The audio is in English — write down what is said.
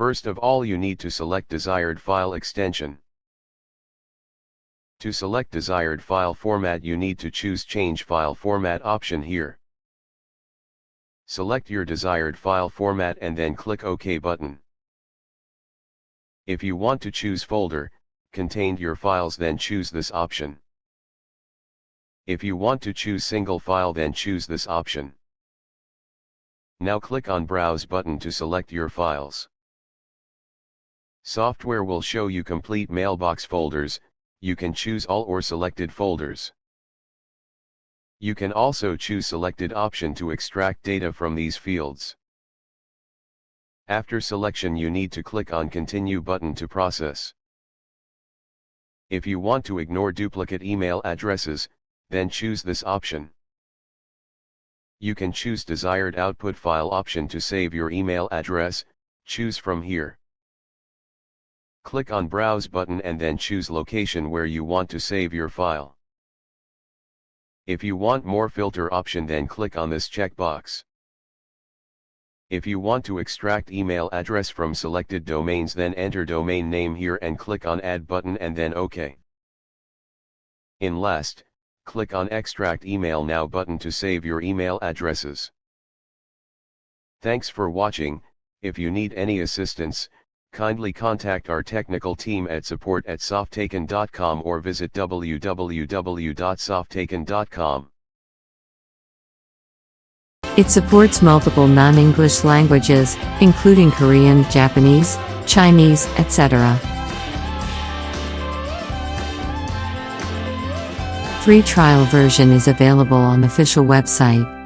First of all, you need to select desired file extension. To select desired file format, you need to choose Change File Format option here. Select your desired file format and then click OK button. If you want to choose folder contained your files, then choose this option. If you want to choose single file, then choose this option. Now click on Browse button to select your files. Software will show you complete mailbox folders. You can choose all or selected folders. You can also choose selected option to extract data from these fields. After selection, you need to click on Continue button to process. If you want to ignore duplicate email addresses, then choose this option. You can choose desired output file option to save your email address. Choose from here. Click on Browse button and then choose location where you want to save your file. If you want more filter option, then click on this checkbox. If you want to extract email address from selected domains, then enter domain name here and click on Add button and then OK. In last, click on Extract Email Now button to save your email addresses. Thanks for watching. If you need any assistance, kindly contact our technical team at support@softaken.com or visit www.softaken.com. It supports multiple non-English languages, including Korean, Japanese, Chinese, etc. Free trial version is available on the official website.